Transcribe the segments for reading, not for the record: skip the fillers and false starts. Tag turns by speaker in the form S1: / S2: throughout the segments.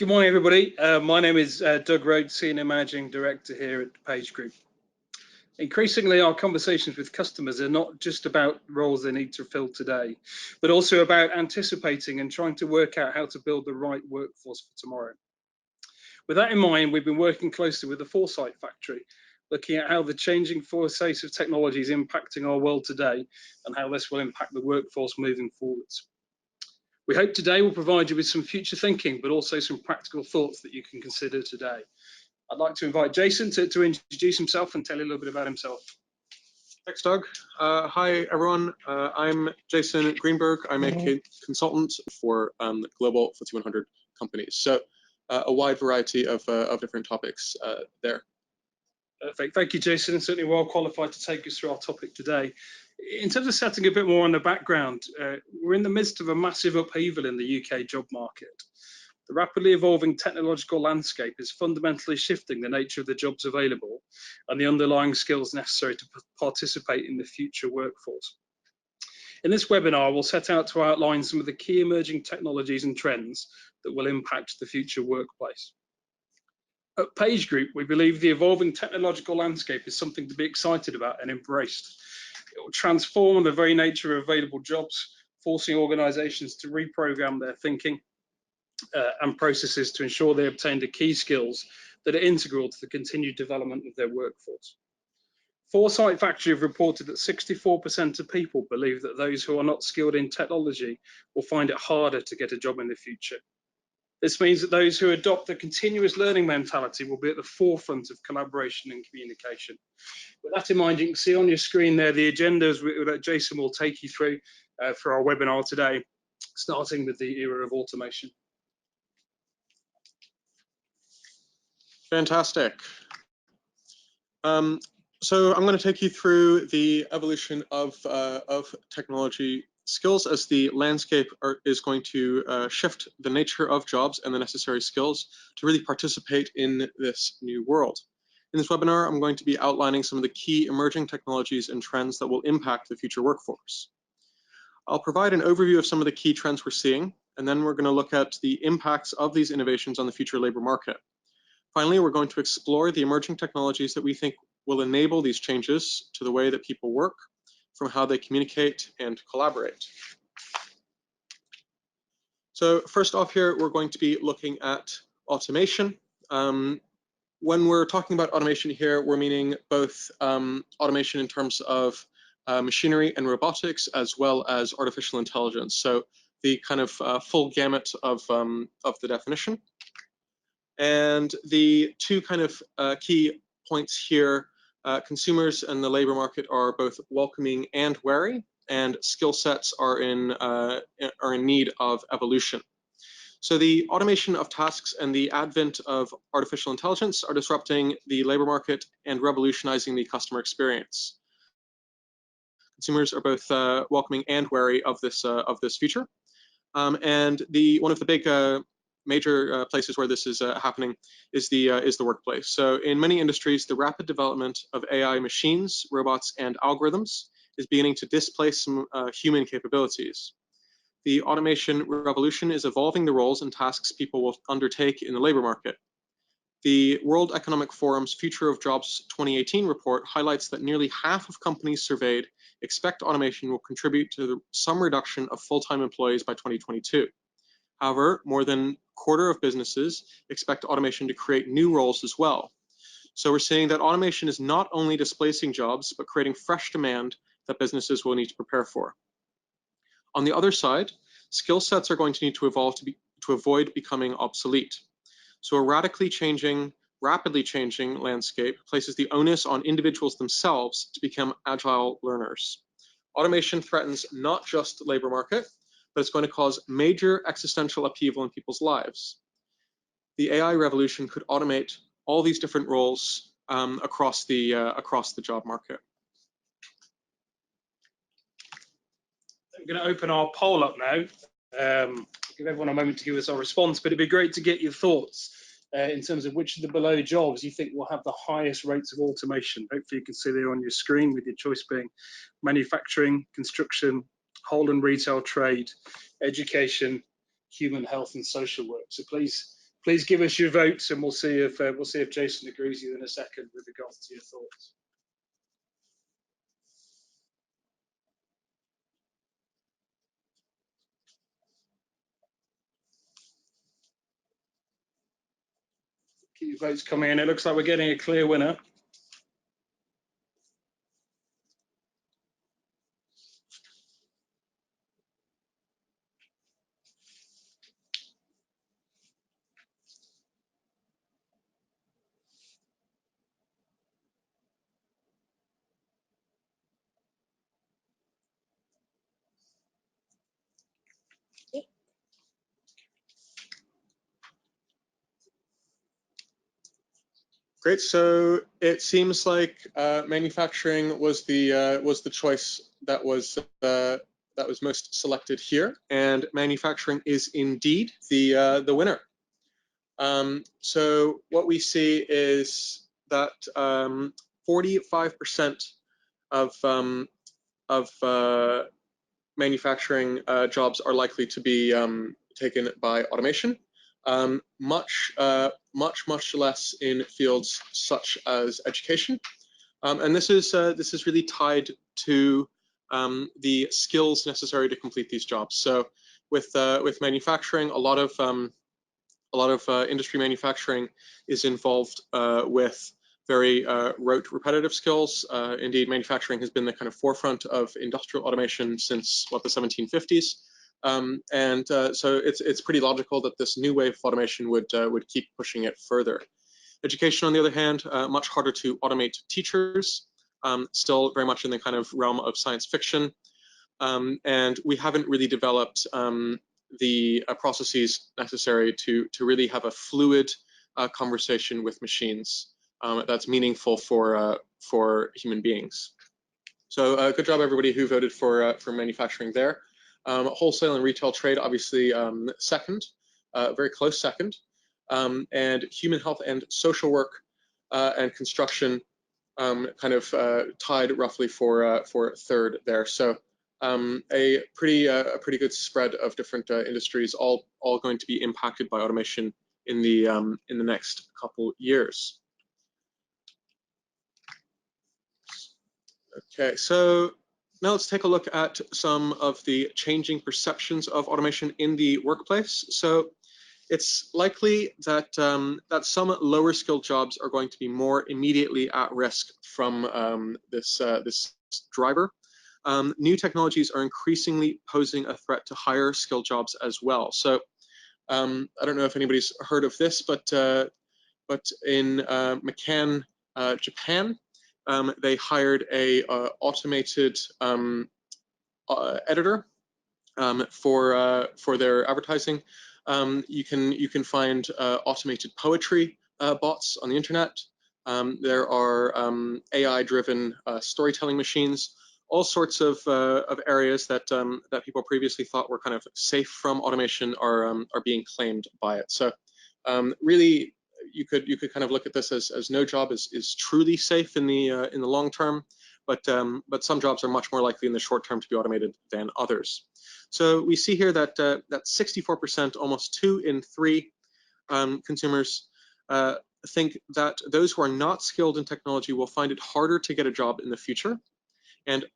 S1: Good morning, everybody. My name is Doug Rhodes, Senior Managing Director here at PageGroup. Increasingly, our conversations with customers are not just about roles they need to fill today, but also about anticipating and trying to work out how to build the right workforce for tomorrow. With that in mind, we've been working closely with the Foresight Factory, looking at how the changing foresight of technology is impacting our world today and how this will impact the workforce moving forwards. We hope today will provide you with some future thinking, but also some practical thoughts that you can consider today. I'd like to invite Jason to introduce himself and tell you a little bit about himself.
S2: Thanks, Doug. Hi, everyone. I'm Jason Greenberg. I'm a consultant for global FTSE 100 companies. So a wide variety of different topics there.
S1: Perfect. Thank you, Jason. And certainly well qualified to take us through our topic today. In terms of setting a bit more on the background, we're in the midst of a massive upheaval in the UK job market. The rapidly evolving technological landscape is fundamentally shifting the nature of the jobs available and the underlying skills necessary to participate in the future workforce. In this webinar, we'll set out to outline some of the key emerging technologies and trends that will impact the future workplace. At PageGroup, we believe the evolving technological landscape is something to be excited about and embraced. It will transform the very nature of available jobs, forcing organisations to reprogram their thinking and processes to ensure they obtain the key skills that are integral to the continued development of their workforce. Foresight Factory have reported that 64% of people believe that those who are not skilled in technology will find it harder to get a job in the future. This means that those who adopt the continuous learning mentality will be at the forefront of collaboration and communication. With that in mind, you can see on your screen there the agendas that Jason will take you through for our webinar today, starting with the era of automation.
S2: Fantastic. So I'm going to take you through the evolution of technology skills as the landscape is going to shift the nature of jobs and the necessary skills to really participate in this new world. In this webinar, I'm going to be outlining some of the key emerging technologies and trends that will impact the future workforce. I'll provide an overview of some of the key trends we're seeing, and then we're going to look at the impacts of these innovations on the future labor market. Finally, we're going to explore the emerging technologies that we think will enable these changes to the way that people work, from how they communicate and collaborate. So first off here, we're going to be looking at automation. When we're talking about automation here, we're meaning both automation in terms of machinery and robotics, as well as artificial intelligence. So the kind of full gamut of the definition. And the two kind of key points here, consumers and the labor market are both welcoming and wary, and skill sets are in need of evolution. So the automation of tasks and the advent of artificial intelligence are disrupting the labor market and revolutionizing the customer experience. Consumers are both welcoming and wary of this future. And one of the big major places where this is happening is the workplace. So in many industries, the rapid development of AI machines, robots, and algorithms is beginning to displace some human capabilities. The automation revolution is evolving the roles and tasks people will undertake in the labor market. The World Economic Forum's Future of Jobs 2018 report highlights that nearly half of companies surveyed expect automation will contribute to some reduction of full-time employees by 2022. However, more than a quarter of businesses expect automation to create new roles as well. So we're seeing that automation is not only displacing jobs, but creating fresh demand that businesses will need to prepare for. On the other side, skill sets are going to need to evolve to avoid becoming obsolete. So a rapidly changing landscape places the onus on individuals themselves to become agile learners. Automation threatens not just the labor market, but it's going to cause major existential upheaval in people's lives. The AI revolution could automate all these different roles across the job market.
S1: I'm going to open our poll up now. Give everyone a moment to give us our response, but it'd be great to get your thoughts in terms of which of the below jobs you think will have the highest rates of automation. Hopefully you can see there on your screen, with your choice being manufacturing, construction, whole and retail trade, education, human health and social work. So please please give us your votes, and we'll see if Jason agrees with you in a second with regards to your thoughts. Keep your votes coming in. It looks like we're getting a clear winner.
S2: Great. So it seems like manufacturing was the choice that was most selected here, and manufacturing is indeed the winner. So what we see is that 45% of manufacturing jobs are likely to be taken by automation. Much less in fields such as education, and this is really tied to the skills necessary to complete these jobs. So with manufacturing, a lot of industry manufacturing is involved with very rote, repetitive skills. Indeed, manufacturing has been the kind of forefront of industrial automation since the 1750s. So it's pretty logical that this new wave of automation would keep pushing it further. Education, on the other hand, much harder to automate teachers, still very much in the kind of realm of science fiction, and we haven't really developed the processes necessary to really have a fluid conversation with machines that's meaningful for human beings. So good job everybody who voted for manufacturing there. Wholesale and retail trade, obviously second, very close second, and human health and social work and construction kind of tied roughly for third there. So a pretty good spread of different industries, all going to be impacted by automation in the next couple years. Okay, so now let's take a look at some of the changing perceptions of automation in the workplace. So it's likely that that some lower skilled jobs are going to be more immediately at risk from this driver. New technologies are increasingly posing a threat to higher skilled jobs as well. So I don't know if anybody's heard of this, but in McCann, Japan, they hired a automated editor for their advertising. You can find automated poetry bots on the internet. There are AI-driven storytelling machines. All sorts of areas that people previously thought were kind of safe from automation are being claimed by it. So really, you could kind of look at this as no job is truly safe in the long term, but some jobs are much more likely in the short term to be automated than others. So we see here that 64%, almost 2 in 3 consumers think that those who are not skilled in technology will find it harder to get a job in the future. And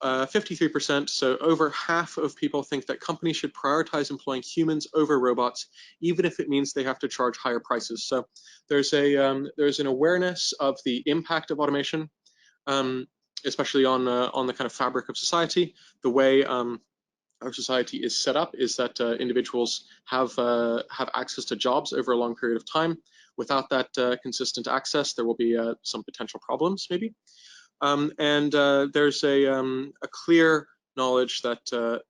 S2: 53%, so over half of people, think that companies should prioritize employing humans over robots, even if it means they have to charge higher prices. So there's an awareness of the impact of automation, especially on the kind of fabric of society. The way our society is set up is that individuals have access to jobs over a long period of time. Without that consistent access, there will be some potential problems, maybe. And there's a clear knowledge that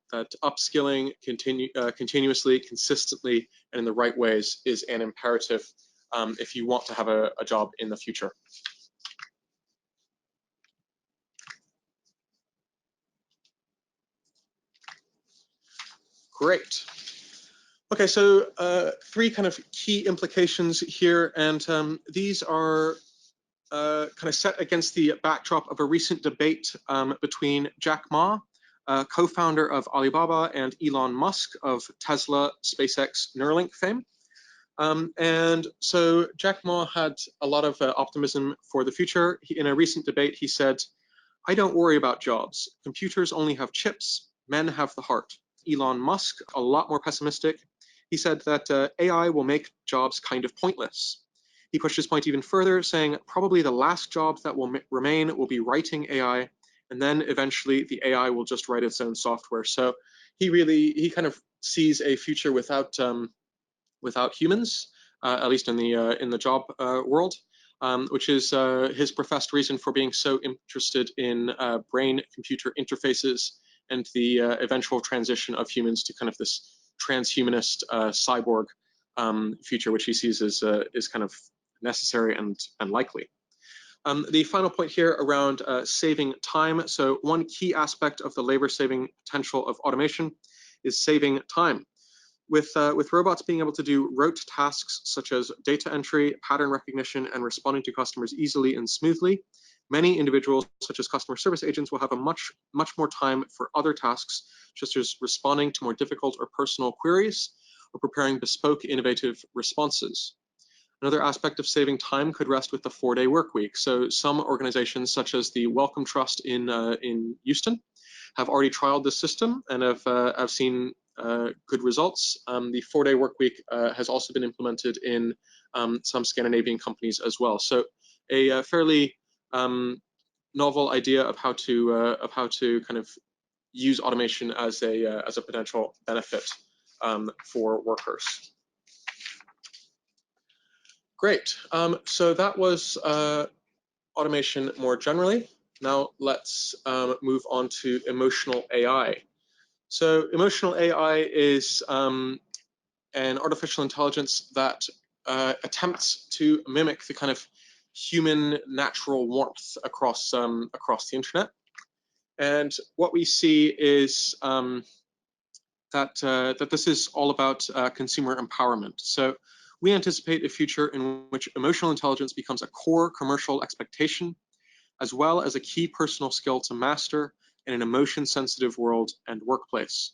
S2: upskilling continuously, consistently, and in the right ways is an imperative if you want to have a job in the future. Great. Okay, so 3 kind of key implications here, and these are kind of set against the backdrop of a recent debate between Jack Ma, co-founder of Alibaba, and Elon Musk of Tesla, SpaceX, Neuralink fame. And so Jack Ma had a lot of optimism for the future. In a recent debate, he said, "I don't worry about jobs. Computers only have chips. Men have the heart." Elon Musk, a lot more pessimistic. He said that AI will make jobs kind of pointless. He pushed his point even further, saying probably the last jobs that will remain will be writing AI, and then eventually the AI will just write its own software. So he kind of sees a future without humans, at least in the job world, which is his professed reason for being so interested in brain-computer interfaces and the eventual transition of humans to kind of this transhumanist cyborg future, which he sees as is kind of necessary and likely. The final point here around saving time. So one key aspect of the labor-saving potential of automation is saving time. With robots being able to do rote tasks such as data entry, pattern recognition, and responding to customers easily and smoothly, many individuals, such as customer service agents, will have a much more time for other tasks, such as responding to more difficult or personal queries, or preparing bespoke, innovative responses. Another aspect of saving time could rest with the 4-day work week. So some organizations, such as the Wellcome Trust in Houston, have already trialed this system and have seen good results. The 4-day work week has also been implemented in some Scandinavian companies as well. So a fairly novel idea of how to kind of use automation as a potential benefit for workers. Great. So that was automation more generally. Now let's move on to emotional AI. So emotional AI is an artificial intelligence that attempts to mimic the kind of human natural warmth across the internet. And what we see is that this is all about consumer empowerment. So we anticipate a future in which emotional intelligence becomes a core commercial expectation, as well as a key personal skill to master in an emotion-sensitive world and workplace.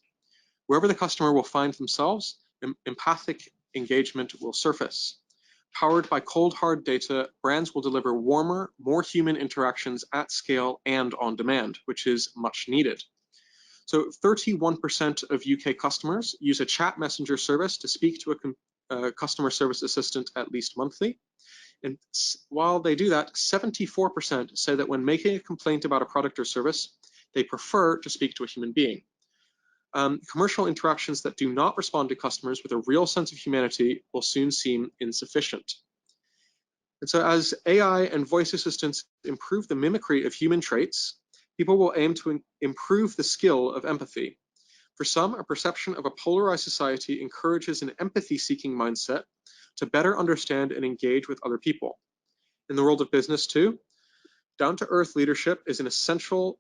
S2: Wherever the customer will find themselves, empathic engagement will surface. Powered by cold, hard data, brands will deliver warmer, more human interactions at scale and on demand, which is much needed. So 31% of UK customers use a chat messenger service to speak to a customer service assistant at least monthly. And while they do that, 74% say that when making a complaint about a product or service, they prefer to speak to a human being. Commercial interactions that do not respond to customers with a real sense of humanity will soon seem insufficient. And so as AI and voice assistants improve the mimicry of human traits, people will aim to improve the skill of empathy. For some, a perception of a polarized society encourages an empathy-seeking mindset to better understand and engage with other people. In the world of business too, down-to-earth leadership is an essential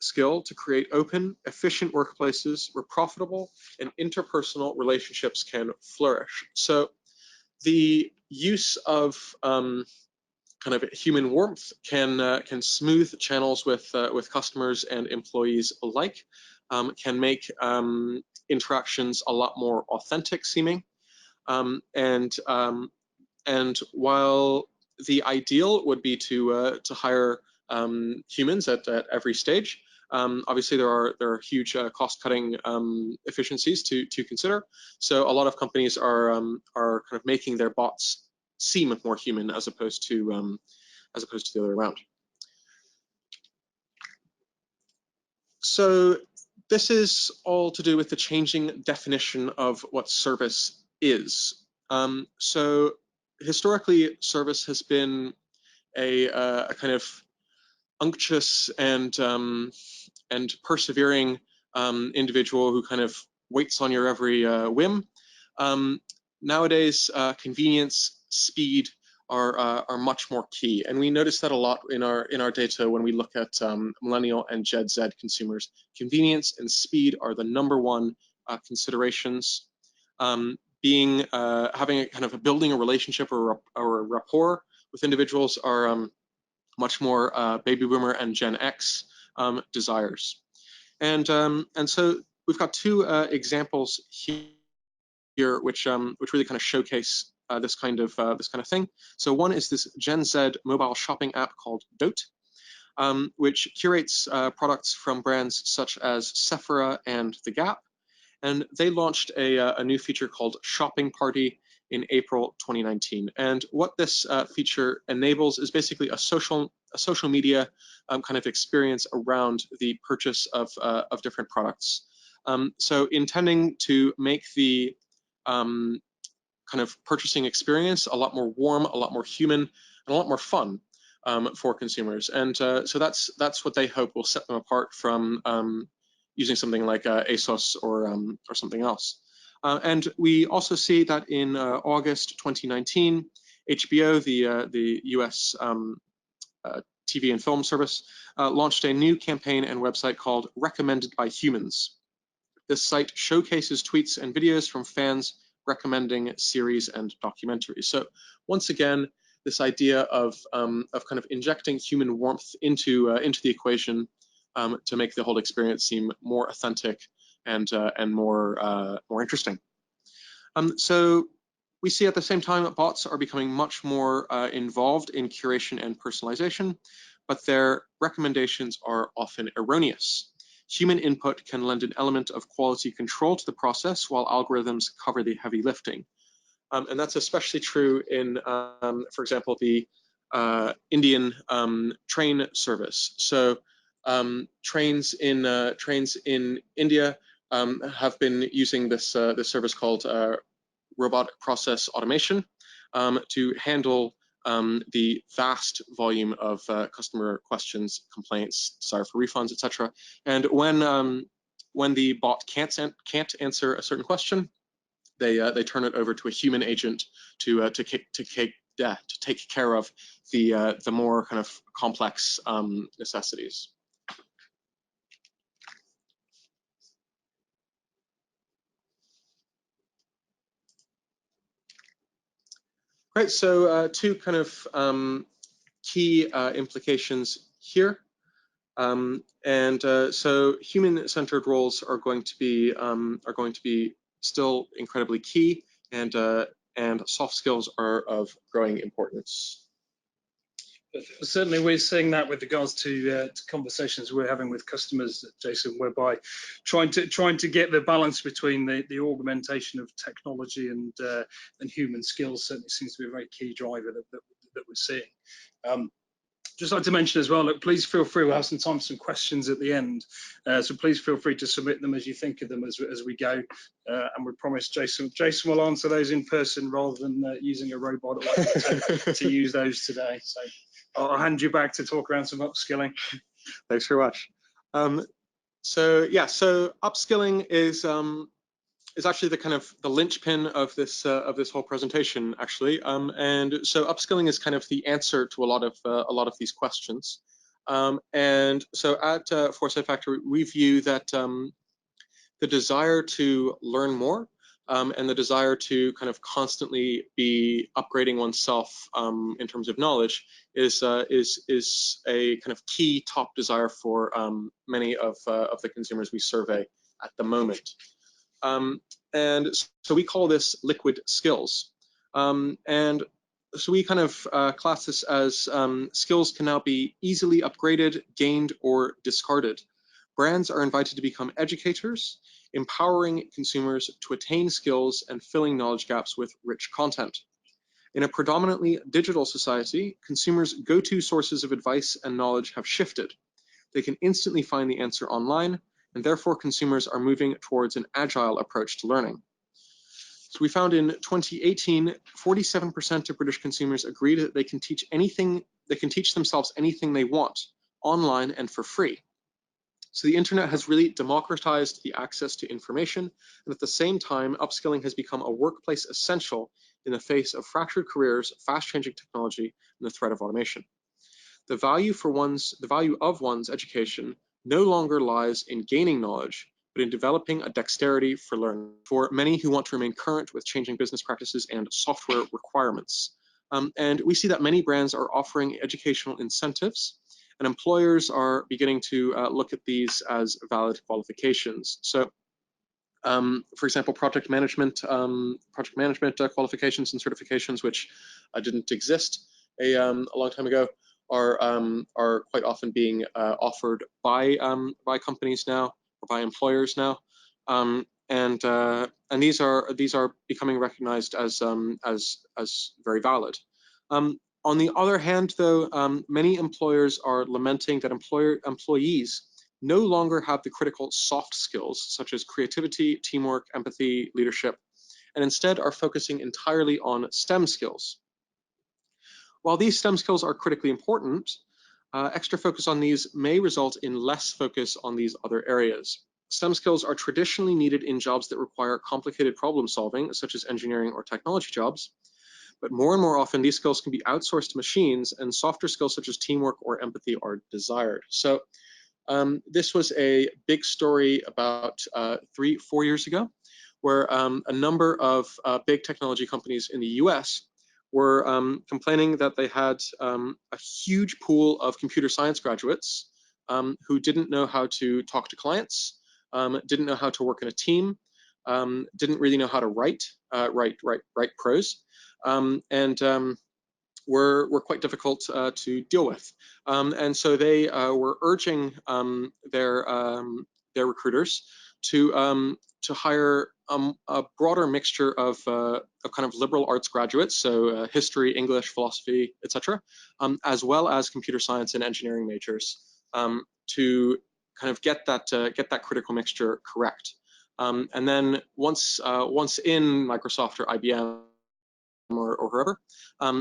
S2: skill to create open, efficient workplaces where profitable and interpersonal relationships can flourish. So the use of kind of human warmth can smooth channels with customers and employees alike, can make interactions a lot more authentic seeming, and while the ideal would be to hire humans at every stage, obviously there are huge cost-cutting efficiencies to consider. So a lot of companies are kind of making their bots seem more human as opposed to the other way around. So this is all to do with the changing definition of what service is. So historically, service has been a kind of unctuous and persevering individual who kind of waits on your every whim. Nowadays, convenience, speed are much more key, and we notice that a lot in our data when we look at millennial and Gen Z consumers. Convenience and speed are the #1 considerations. Having a kind of building a relationship or a rapport with individuals are much more baby boomer and Gen X desires. And so we've got two examples here which really kind of showcase this kind of thing. So one is this Gen Z mobile shopping app called Dote, which curates products from brands such as Sephora and The Gap. And they launched a new feature called Shopping Party in April 2019. And what this feature enables is basically a social media kind of experience around the purchase of different products. So intending to make the kind of purchasing experience a lot more warm, a lot more human, and a lot more fun for consumers. And so that's what they hope will set them apart from using something like ASOS or something else. And we also see that in August 2019, HBO, the US TV and film service, launched a new campaign and website called Recommended by Humans. This site showcases tweets and videos from fans recommending series and documentaries. So once again, this idea of kind of injecting human warmth into the equation to make the whole experience seem more authentic and more interesting. So we see at the same time that bots are becoming much more involved in curation and personalization, but their recommendations are often erroneous. Human input can lend an element of quality control to the process while algorithms cover the heavy lifting. And that's especially true in, for example, the Indian train service. So trains in India have been using this service called robotic process automation to handle the vast volume of customer questions, complaints, desire for refunds, etc. And when the bot can't answer a certain question, they turn it over to a human agent to take care of the more kind of complex necessities. Right, so two kind of key implications here. So human-centered roles are going to be still incredibly key, and soft skills are of growing importance.
S1: Certainly, we're seeing that with regards to conversations we're having with customers, Jason, whereby trying to get the balance between the augmentation of technology and human skills certainly seems to be a very key driver that we're seeing. Just like to mention as well, look, please feel free, we'll have some time for some questions at the end. So please feel free to submit them as you think of them as we go. And we promise Jason will answer those in person rather than using a robot to use those today. So I'll hand you back to talk around some upskilling.
S2: Thanks very much. So upskilling is actually the linchpin of this whole presentation, actually. And so upskilling is kind of the answer to a lot of these questions. And so at Foresight Factory, we view that the desire to learn more and the desire to kind of constantly be upgrading oneself in terms of knowledge is a kind of key top desire for many of the consumers we survey at the moment. And so we call this liquid skills. And so we kind of class this as skills can now be easily upgraded, gained, or discarded. Brands are invited to become educators, empowering consumers to attain skills and filling knowledge gaps with rich content. In a predominantly digital society, consumers' go-to sources of advice and knowledge have shifted. They can instantly find the answer online, and therefore consumers are moving towards an agile approach to learning. So we found in 2018, 47% of British consumers agreed that they can teach themselves anything they want, online and for free. So the internet has really democratized the access to information, and at the same time, upskilling has become a workplace essential in the face of fractured careers, fast-changing technology, and the threat of automation. The value of one's education no longer lies in gaining knowledge, but in developing a dexterity for learning for many who want to remain current with changing business practices and software requirements. And we see that many brands are offering educational incentives, and employers are beginning to look at these as valid qualifications. So For example, project management qualifications and certifications, which didn't exist a long time ago, are quite often being offered by companies now, or by employers now, and these are becoming recognized as very valid. On the other hand, though, many employers are lamenting that employees no longer have the critical soft skills such as creativity, teamwork, empathy, leadership, and instead are focusing entirely on STEM skills. While these STEM skills are critically important, extra focus on these may result in less focus on these other areas. STEM skills are traditionally needed in jobs that require complicated problem solving, such as engineering or technology jobs, but more and more often these skills can be outsourced to machines, and softer skills such as teamwork or empathy are desired. So this was a big story about 3-4 years ago, where a number of big technology companies in the US were complaining that they had a huge pool of computer science graduates who didn't know how to talk to clients, didn't know how to work in a team, didn't really know how to write prose, and were quite difficult to deal with. And so they were urging their recruiters to hire a broader mixture of kind of liberal arts graduates, so history, English, philosophy, etc., as well as computer science and engineering majors, to kind of get that critical mixture correct. And then once in Microsoft or IBM or whoever,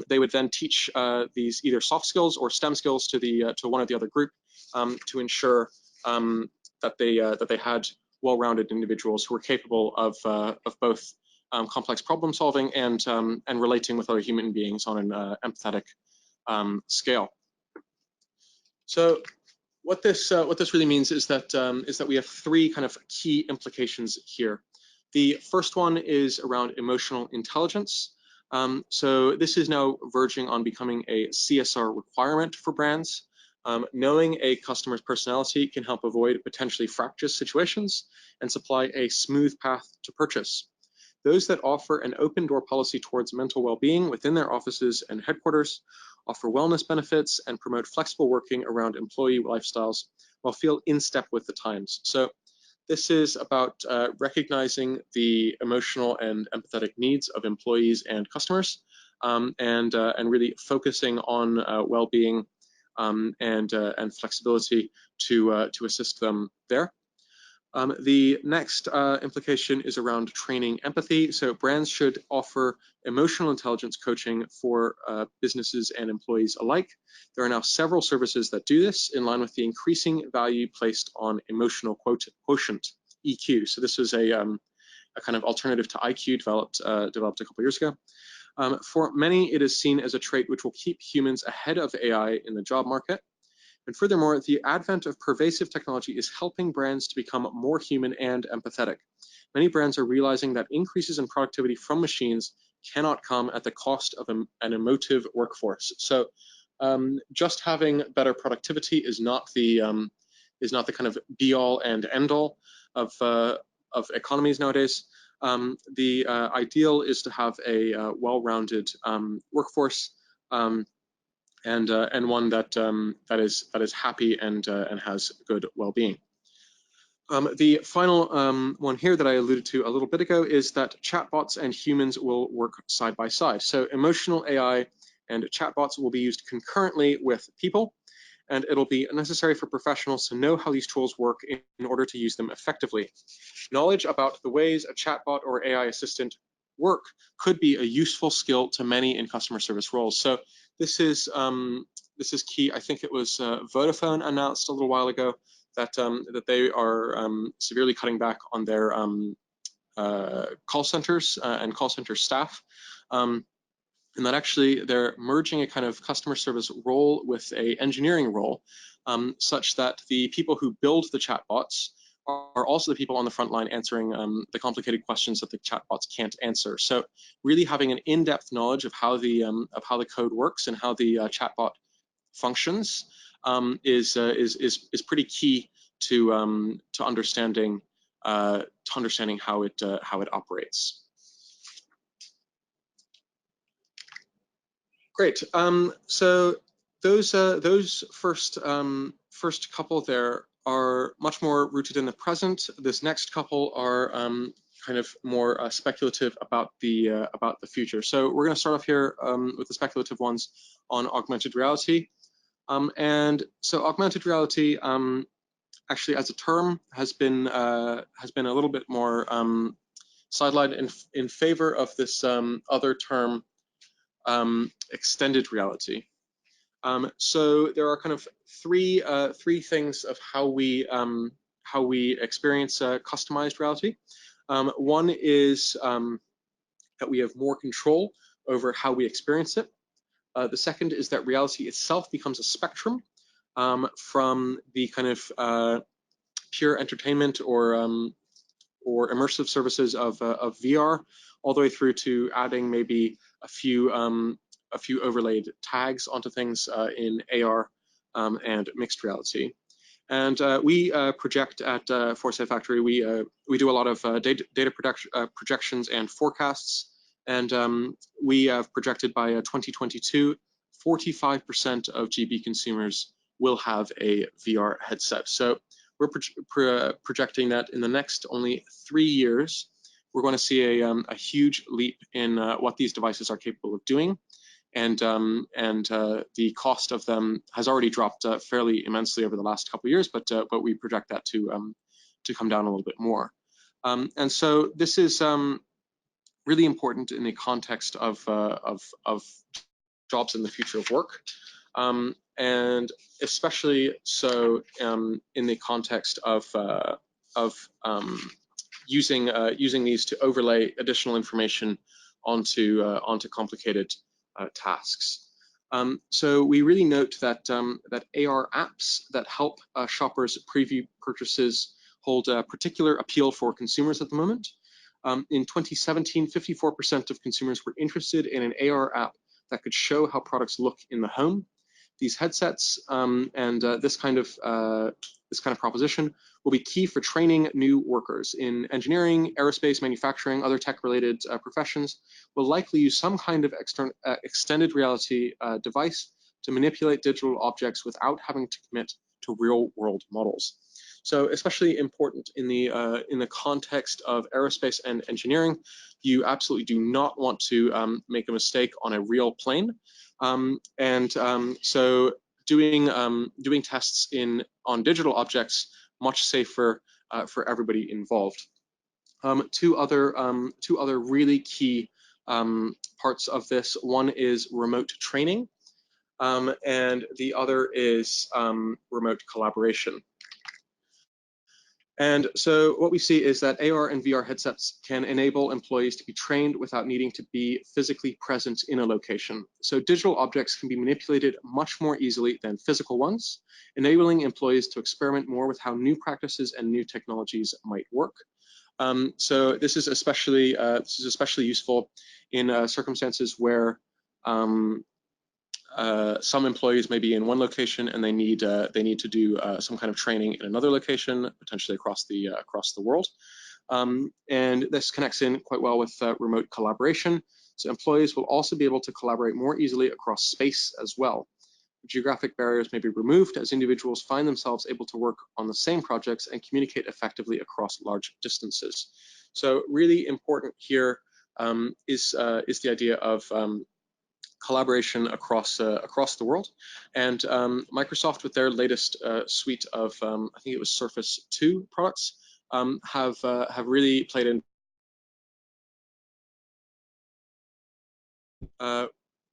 S2: they would then teach these either soft skills or STEM skills to one or the other group to ensure that they had well-rounded individuals who were capable of both complex problem solving and relating with other human beings on an empathetic scale. So what this really means is that we have 3 kind of key implications here. The first one is around emotional intelligence. So this is now verging on becoming a CSR requirement for brands. Knowing a customer's personality can help avoid potentially fractious situations and supply a smooth path to purchase. Those that offer an open door policy towards mental well-being within their offices and headquarters, offer wellness benefits, and promote flexible working around employee lifestyles while feel in step with the times. So this is about recognizing the emotional and empathetic needs of employees and customers, and really focusing on well-being and flexibility to assist them there. The next implication is around training empathy. So brands should offer emotional intelligence coaching for businesses and employees alike. There are now several services that do this in line with the increasing value placed on emotional quotient, EQ. So this was a kind of alternative to IQ developed a couple years ago. For many, it is seen as a trait which will keep humans ahead of AI in the job market. And furthermore, the advent of pervasive technology is helping brands to become more human and empathetic. Many brands are realizing that increases in productivity from machines cannot come at the cost of an emotive workforce. So just having better productivity is not the kind of be-all and end-all of economies nowadays. The ideal is to have a well-rounded workforce. And one that is happy and has good well-being. The final one here that I alluded to a little bit ago is that chatbots and humans will work side by side. So emotional AI and chatbots will be used concurrently with people, and it'll be necessary for professionals to know how these tools work in order to use them effectively. Knowledge about the ways a chatbot or AI assistant work could be a useful skill to many in customer service roles. So this is key. I think it was Vodafone announced a little while ago that they are severely cutting back on their call centers and call center staff, and that actually they're merging a kind of customer service role with a engineering role, such that the people who build the chatbots are also the people on the front line answering the complicated questions that the chatbots can't answer. So really having an in-depth knowledge of how the code works and how the chatbot functions is pretty key to understanding understanding how it operates. Great. So those first couple there are much more rooted in the present. This next couple are kind of more speculative about the future. So we're going to start off here with the speculative ones on augmented reality. And so augmented reality, actually, as a term, has been a little bit more sidelined in favor of this other term, extended reality. So there are kind of three things of how we experience customized reality. One is that we have more control over how we experience it. The second is that reality itself becomes a spectrum from the kind of pure entertainment or immersive services of VR, all the way through to adding maybe a few overlaid tags onto things in AR and mixed reality. And we project at Foresight Factory. We do a lot of data projections and forecasts, and we have projected by 2022, 45% of GB consumers will have a VR headset. So we're projecting that in the next only 3 years, we're going to see a huge leap in what these devices are capable of doing. And the cost of them has already dropped fairly immensely over the last couple of years, but we project that to come down a little bit more. And so this is really important in the context of jobs in the future of work, and especially so in the context of using these to overlay additional information onto complicated tasks. So we really note that that AR apps that help shoppers preview purchases hold a particular appeal for consumers at the moment. In 2017, 54% of consumers were interested in an AR app that could show how products look in the home. These headsets and this kind of proposition will be key for training new workers in engineering, aerospace, manufacturing, other tech-related professions. Will likely use some kind of extended reality device to manipulate digital objects without having to commit to real-world models. So, especially important in the context of aerospace and engineering, you absolutely do not want to make a mistake on a real plane. So doing tests on digital objects much safer for everybody involved. Two other really key parts of this. One is remote training, and the other is remote collaboration. And so what we see is that AR and VR headsets can enable employees to be trained without needing to be physically present in a location. So digital objects can be manipulated much more easily than physical ones, enabling employees to experiment more with how new practices and new technologies might work. So this is especially useful in circumstances where some employees may be in one location and they need to do some kind of training in another location, potentially across the world. And this connects in quite well with remote collaboration. So employees will also be able to collaborate more easily across space as well. Geographic barriers may be removed as individuals find themselves able to work on the same projects and communicate effectively across large distances. So really important here is the idea of collaboration across the world, and Microsoft, with their latest suite of I think it was Surface 2 products, have really played in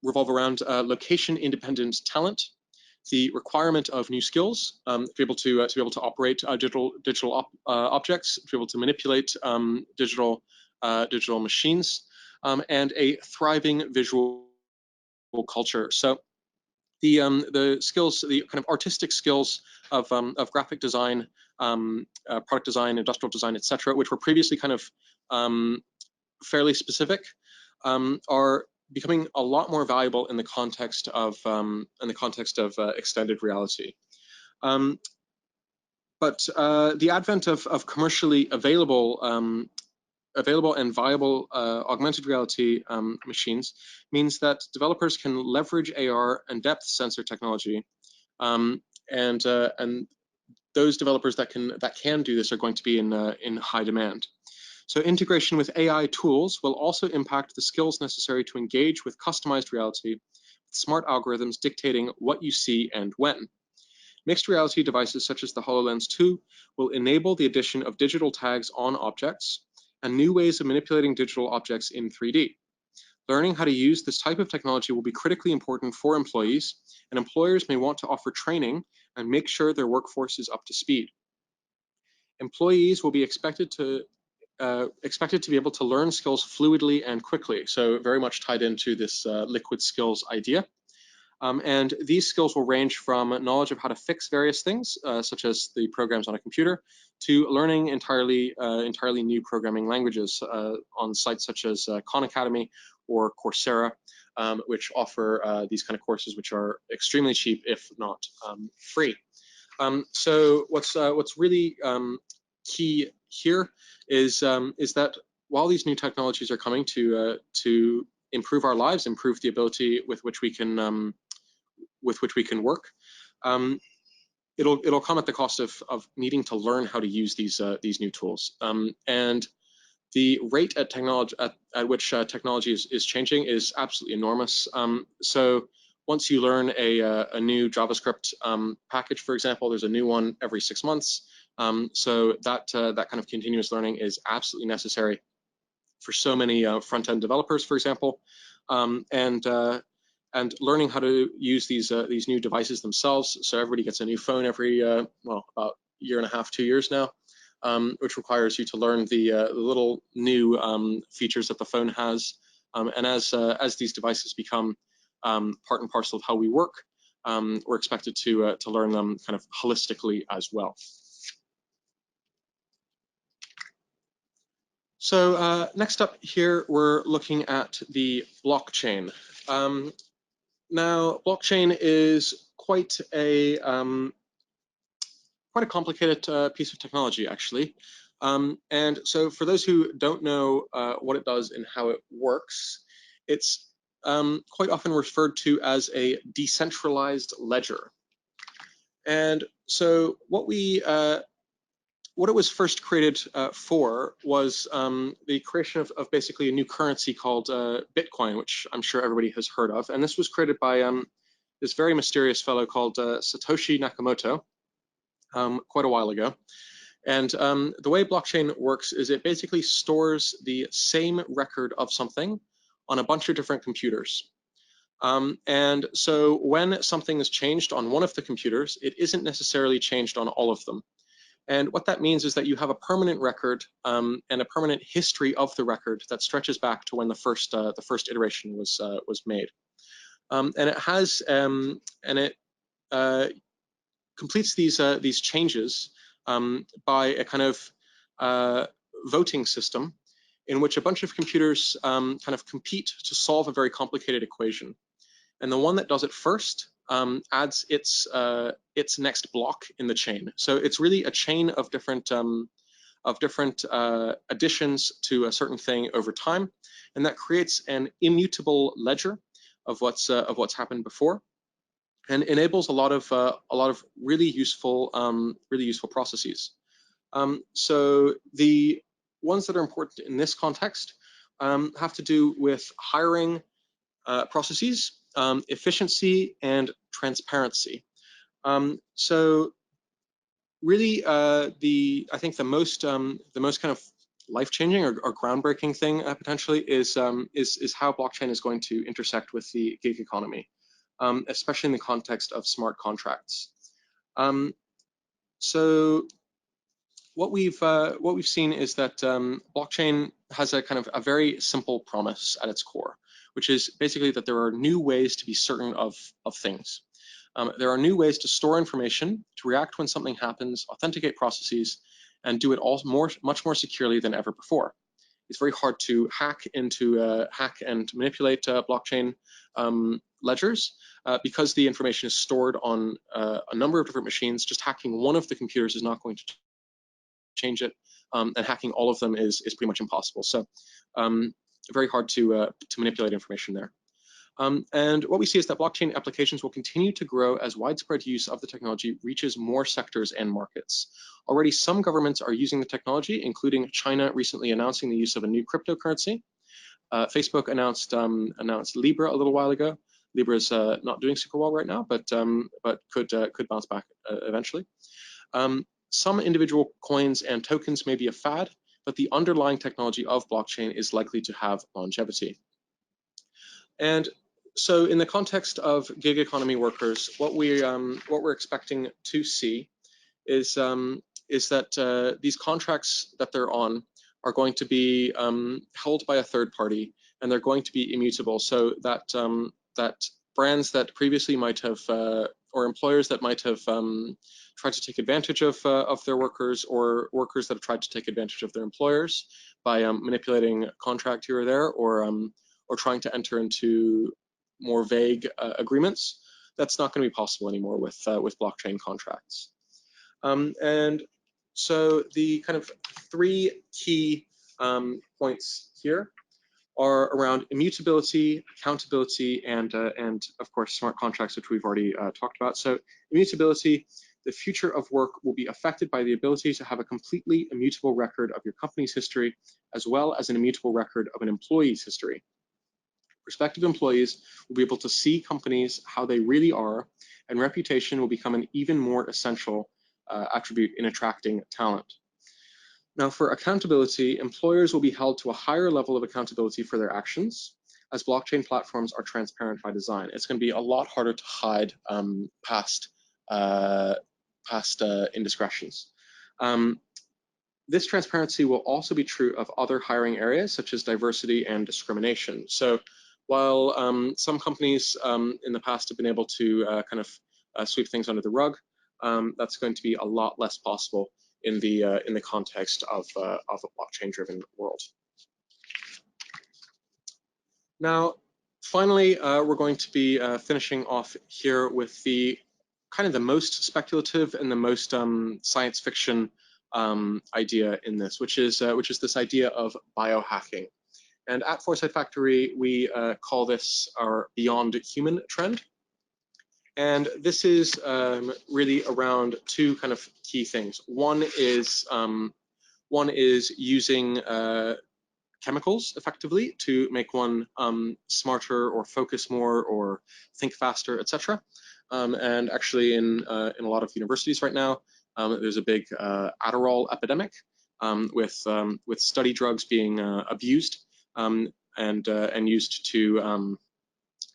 S2: revolve around location-independent talent, the requirement of new skills to be able to operate digital objects, to be able to manipulate digital machines, and a thriving visual culture. So the skills, the kind of artistic skills of graphic design, product design, industrial design, etc., which were previously kind of fairly specific, are becoming a lot more valuable in the context of extended reality. But the advent of commercially available and viable augmented reality machines means that developers can leverage AR and depth sensor technology, and those developers that can do this are going to be in high demand. So integration with AI tools will also impact the skills necessary to engage with customized reality, with smart algorithms dictating what you see and when. Mixed reality devices such as the HoloLens 2 will enable the addition of digital tags on objects and new ways of manipulating digital objects in 3D. Learning how to use this type of technology will be critically important for employees, and employers may want to offer training and make sure their workforce is up to speed. Employees will be expected to be able to learn skills fluidly and quickly, so very much tied into this liquid skills idea. And these skills will range from knowledge of how to fix various things, such as the programs on a computer, to learning entirely new programming languages on sites such as Khan Academy or Coursera, which offer these kind of courses, which are extremely cheap, if not free. So what's really key here is that while these new technologies are coming to improve our lives, improve the ability with which we can work, it'll come at the cost of needing to learn how to use these new tools. And the rate at which technology is changing is absolutely enormous. So once you learn a new JavaScript package, for example, there's a new one every 6 months. So that kind of continuous learning is absolutely necessary for so many front-end developers, for example, and learning how to use these new devices themselves. So everybody gets a new phone every well, about a year and a half, 2 years now, which requires you to learn the little new features that the phone has. And as these devices become part and parcel of how we work, we're expected to learn them kind of holistically as well. So next up here, we're looking at the blockchain. Now, blockchain is quite a complicated piece of technology, actually. And so for those who don't know what it does and how it works, it's quite often referred to as a decentralized ledger. And so what it was first created for was the creation of basically a new currency called Bitcoin, which I'm sure everybody has heard of. And this was created by this very mysterious fellow called Satoshi Nakamoto quite a while ago. And the way blockchain works is it basically stores the same record of something on a bunch of different computers. And so when something is changed on one of the computers, it isn't necessarily changed on all of them. And what that means is that you have a permanent record and a permanent history of the record that stretches back to when the first iteration was made. And it has completes these changes by a kind of voting system in which a bunch of computers kind of compete to solve a very complicated equation. And the one that does it first adds its next block in the chain. So it's really a chain of different additions to a certain thing over time, and that creates an immutable ledger of what's happened before, and enables a lot of really useful processes. So the ones that are important in this context have to do with hiring processes, efficiency, and transparency. So really, I think the most kind of life-changing or groundbreaking thing potentially is how blockchain is going to intersect with the gig economy, especially in the context of smart contracts. So what we've seen is that blockchain has a kind of a very simple promise at its core, which is basically that there are new ways to be certain of things. There are new ways to store information, to react when something happens, authenticate processes, and do it all much more securely than ever before. it's very hard to hack and manipulate blockchain ledgers because the information is stored on a number of different machines. Just hacking one of the computers is not going to change it, and hacking all of them is pretty much impossible. So very hard to manipulate information there. And what we see is that blockchain applications will continue to grow as widespread use of the technology reaches more sectors and markets. Already, some governments are using the technology, including China recently announcing the use of a new cryptocurrency. Facebook announced Libra a little while ago. Libra is not doing super well right now, but could bounce back eventually. Some individual coins and tokens may be a fad, but the underlying technology of blockchain is likely to have longevity. And so in the context of gig economy workers, what we're expecting to see is that these contracts that they're on are going to be held by a third party, and they're going to be immutable, so that that brands that previously might have or employers that might have tried to take advantage of their workers, or workers that have tried to take advantage of their employers by manipulating a contract here or there, or trying to enter into more vague agreements, that's not going to be possible anymore with blockchain contracts. And so the kind of three key points here are around immutability, accountability, and of course smart contracts, which we've already talked about. So immutability, the future of work will be affected by the ability to have a completely immutable record of your company's history, as well as an immutable record of an employee's history. Prospective employees will be able to see companies how they really are, and reputation will become an even more essential attribute in attracting talent. Now, for accountability, employers will be held to a higher level of accountability for their actions, as blockchain platforms are transparent by design. It's going to be a lot harder to hide past indiscretions. This transparency will also be true of other hiring areas, such as diversity and discrimination. So while some companies in the past have been able to kind of sweep things under the rug, that's going to be a lot less possible in the context of a blockchain-driven world. Now, finally, we're going to be finishing off here with the kind of the most speculative and the most science fiction idea in this, which is this idea of biohacking. And at Foresight Factory, we call this our Beyond Human trend. And this is really around two kind of key things. One is using chemicals effectively to make one smarter or focus more or think faster, etc. And actually, in a lot of universities right now, there's a big Adderall epidemic with study drugs being abused and used to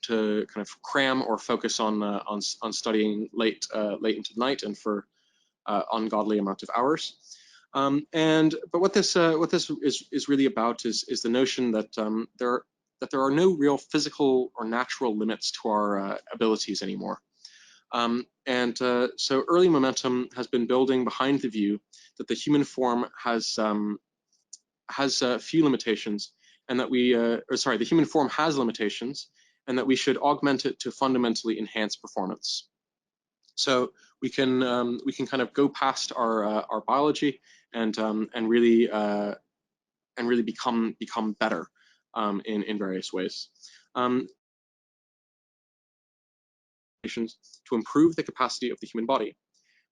S2: kind of cram or focus on studying late into the night and for ungodly amount of hours. But what this is really about is the notion that there are no real physical or natural limits to our abilities anymore. So early momentum has been building behind the view that the human form has few limitations, and that the human form has limitations, and that we should augment it to fundamentally enhance performance. So we can kind of go past our biology and really become better in various ways. To improve the capacity of the human body.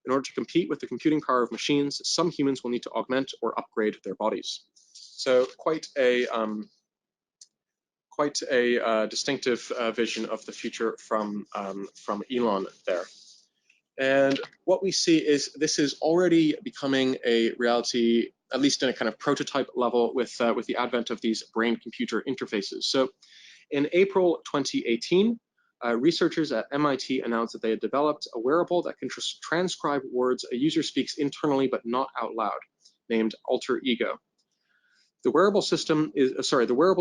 S2: In order to compete with the computing power of machines, some humans will need to augment or upgrade their bodies. So quite a distinctive vision of the future from Elon there. And what we see is this is already becoming a reality, at least in a kind of prototype level, with the advent of these brain-computer interfaces. So in April 2018, researchers at MIT announced that they had developed a wearable that can transcribe words a user speaks internally but not out loud, named Alter Ego. The wearable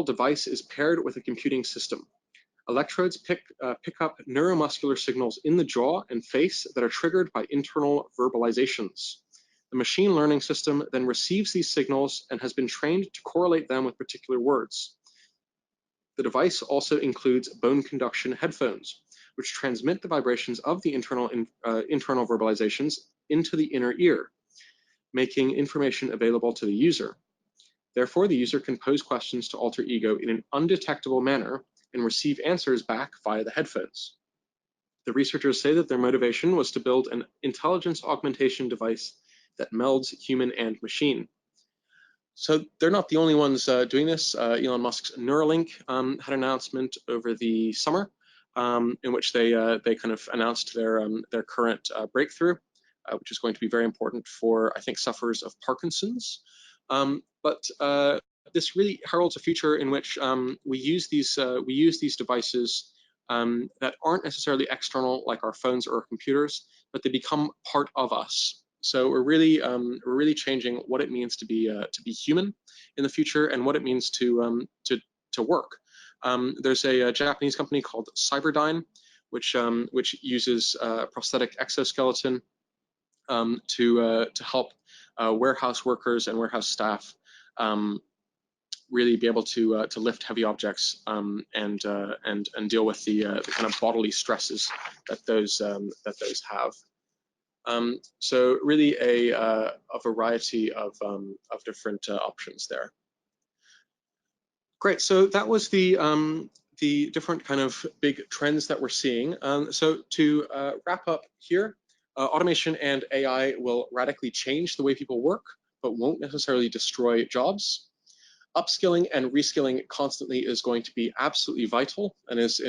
S2: device is paired with a computing system. Electrodes pick up neuromuscular signals in the jaw and face that are triggered by internal verbalizations. The The machine learning system then receives these signals and has been trained to correlate them with particular words. The device also includes bone conduction headphones, which transmit the vibrations of the internal verbalizations into the inner ear, making information available to the user. Therefore, the user can pose questions to alter ego in an undetectable manner and receive answers back via the headphones. The researchers say that their motivation was to build an intelligence augmentation device that melds human and machine. So they're not the only ones doing this. Elon Musk's Neuralink had an announcement over the summer in which they kind of announced their current breakthrough, which is going to be very important for, I think, sufferers of Parkinson's. But this really heralds a future in which we use these devices that aren't necessarily external, like our phones or our computers, but they become part of us. So we're really changing what it means to be human in the future and what it means to work. There's a Japanese company called Cyberdyne, which uses a prosthetic exoskeleton to help warehouse workers and warehouse staff really be able to lift heavy objects and deal with the kind of bodily stresses that those have. So really a variety of different options there. Great. So that was the different kind of big trends that we're seeing. So to wrap up here, automation and AI will radically change the way people work, but won't necessarily destroy jobs. Upskilling and reskilling constantly is going to be absolutely vital, and is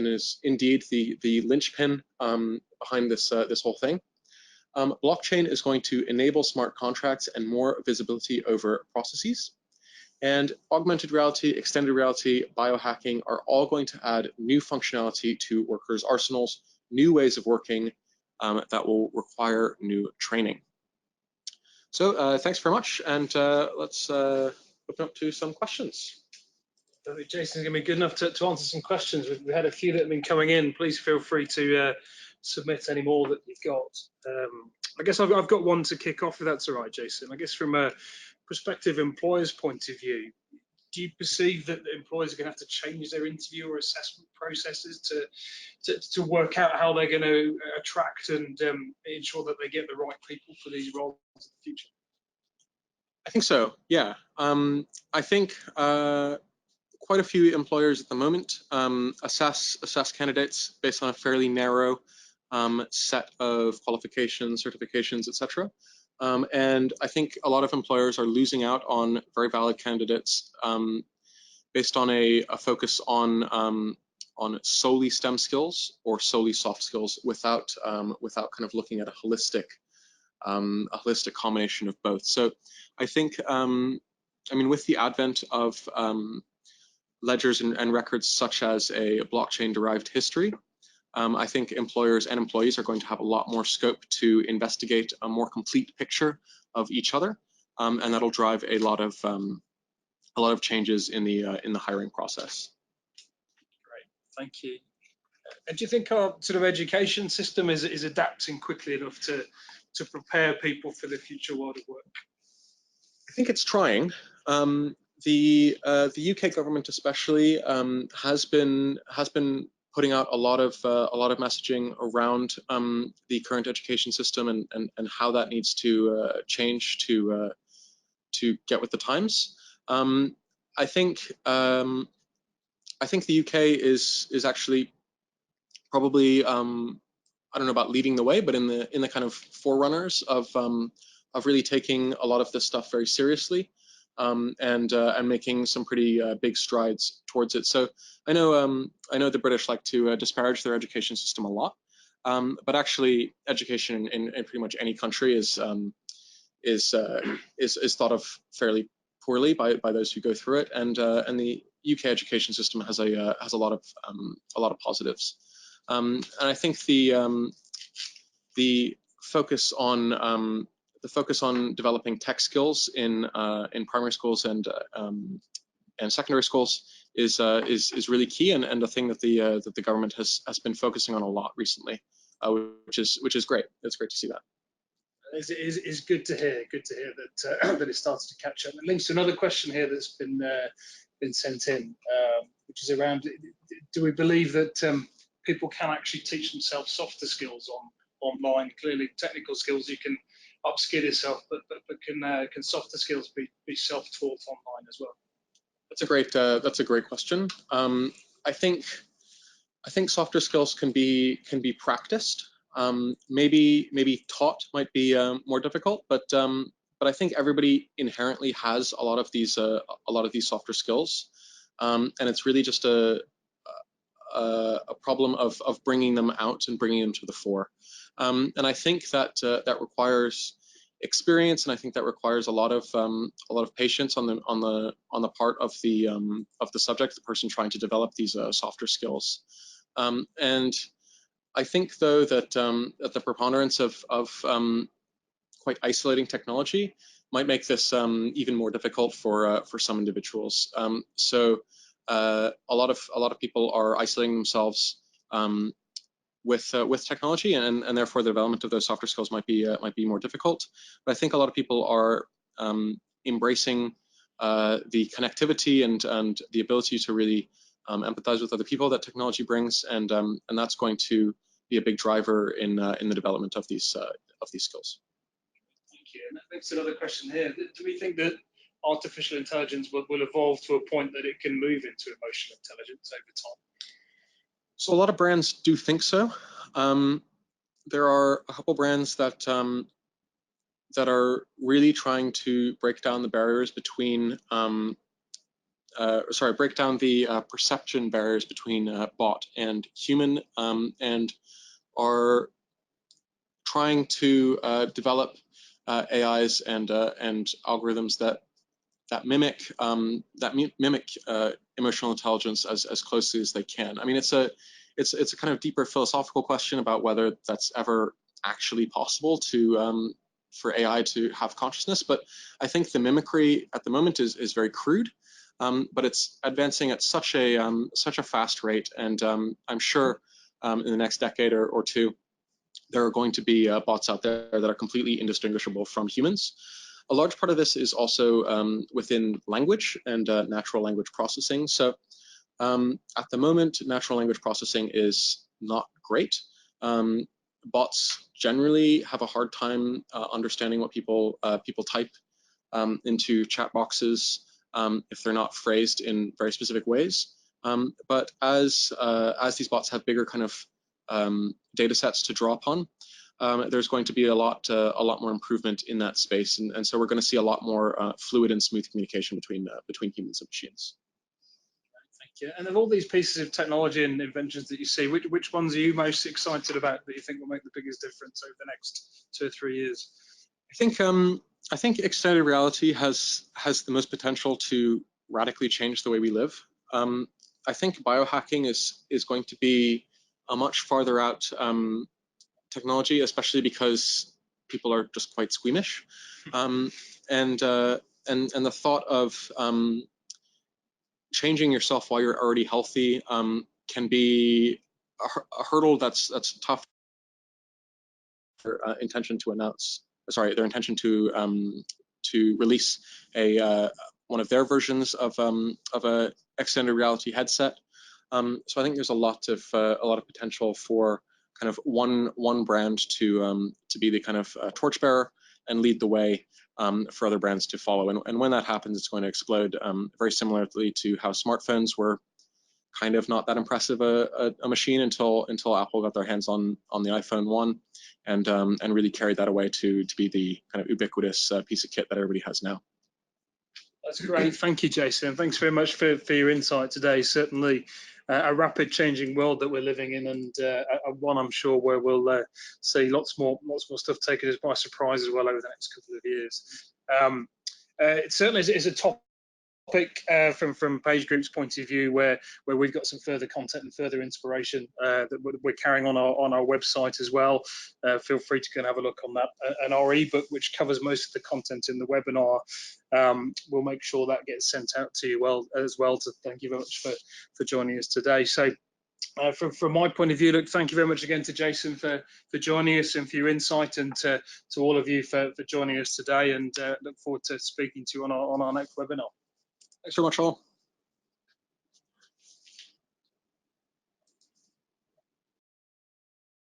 S2: indeed the linchpin behind this whole thing. Blockchain is going to enable smart contracts and more visibility over processes. And augmented reality, extended reality, biohacking are all going to add new functionality to workers' arsenals, new ways of working that will require new training. So thanks very much, and let's open up to some questions.
S1: Jason's going to be good enough to answer some questions. We've had a few that have been coming in. Please feel free to submit any more that you've got. I guess I've got one to kick off, if that's all right, Jason. I guess from a prospective employer's point of view, do you perceive that the employers are going to have to change their interview or assessment processes to work out how they're going to attract and ensure that they get the right people for these roles in the future?
S2: I think so, yeah. I think quite a few employers at the moment assess candidates based on a fairly narrow set of qualifications, certifications, etc. And I think a lot of employers are losing out on very valid candidates based on a focus on solely STEM skills or solely soft skills without kind of looking at a holistic combination of both. So I think, I mean, with the advent of ledgers and records such as a blockchain-derived history, I think employers and employees are going to have a lot more scope to investigate a more complete picture of each other, and that'll drive a lot of changes in the hiring process.
S1: Great, thank you. And do you think our sort of education system is adapting quickly enough to prepare people for the future world of work?
S2: I think it's trying. The UK government especially has been putting out a lot of messaging around the current education system and how that needs to change to get with the times. I think the UK is actually probably I don't know about leading the way, but in the kind of forerunners of really taking a lot of this stuff very seriously. And making some pretty big strides towards it. So I know the British like to disparage their education system a lot, but actually education in pretty much any country is thought of fairly poorly by those who go through it, and the UK education system has a lot of positives, and I think the focus on developing tech skills in primary schools and secondary schools is really key, and a thing that the government has been focusing on a lot recently, which is great. It's great to see that.
S1: It's good to hear. Good to hear that that it started to catch up. It links to another question here that's been sent in, which is around: do we believe that people can actually teach themselves softer skills online? Clearly, technical skills you can upskill yourself, but can softer skills be self-taught online as well?
S2: That's a great question. I think softer skills can be practiced. Maybe taught might be more difficult, but I think everybody inherently has a lot of these softer skills, and it's really just a problem of bringing them out and bringing them to the fore. And I think that that requires experience, and I think that requires a lot of patience on the part of the subject, the person trying to develop these softer skills. And I think, though, that that the preponderance of quite isolating technology might make this even more difficult for some individuals. So a lot of people are isolating themselves with technology, and therefore the development of those softer skills might be more difficult. But I think a lot of people are embracing the connectivity and the ability to really empathize with other people that technology brings, and that's going to be a big driver in the development of these skills.
S1: Thank you. And that makes another question here. Do we think that artificial intelligence will evolve to a point that it can move into emotional intelligence over time?
S2: So a lot of brands do think so. There are a couple brands that that are really trying to break down the barriers between break down the perception barriers between bot and human, and are trying to develop AIs and algorithms that mimic emotional intelligence as closely as they can. I mean, it's a kind of deeper philosophical question about whether that's ever actually possible to for AI to have consciousness. But I think the mimicry at the moment is very crude, but it's advancing at such a fast rate, and I'm sure in the next decade or two, there are going to be bots out there that are completely indistinguishable from humans. A large part of this is also within language and natural language processing. So at the moment, natural language processing is not great. Bots generally have a hard time understanding what people type into chat boxes if they're not phrased in very specific ways. But as these bots have bigger kind of data sets to draw upon, there's going to be a lot more improvement in that space, and so we're going to see a lot more fluid and smooth communication between humans and machines.
S1: Thank you. And of all these pieces of technology and inventions that you see, which ones are you most excited about that you think will make the biggest difference over the next 2 or 3 years?
S2: I think extended reality has the most potential to radically change the way we live. I think biohacking is going to be a much farther out technology, especially because people are just quite squeamish, and the thought of changing yourself while you're already healthy can be a hurdle that's tough. Their intention to announce, their intention to release one of their versions of a extended reality headset. So I think there's a lot of potential for kind of one brand to be the kind of torchbearer and lead the way for other brands to follow. And when that happens, it's going to explode, very similarly to how smartphones were kind of not that impressive a machine until Apple got their hands on the iPhone 1 and really carried that away to be the kind of ubiquitous piece of kit that everybody has now.
S1: That's great. Thank you, Jason. Thanks very much for your insight today. Certainly a rapid changing world that we're living in, and one I'm sure where we'll see lots more stuff taken us by surprise as well over the next couple of years. It certainly is a topic from PageGroup's point of view, where we've got some further content and further inspiration that we're carrying on our website as well. Feel free to go and have a look on that. And our ebook, which covers most of the content in the webinar, we'll make sure that gets sent out to you as well. So thank you very much for joining us today. So From my point of view, look, thank you very much again to Jason for joining us and for your insight, and to all of you for joining us today, and look forward to speaking to you on our next webinar.
S2: Thanks very much, all.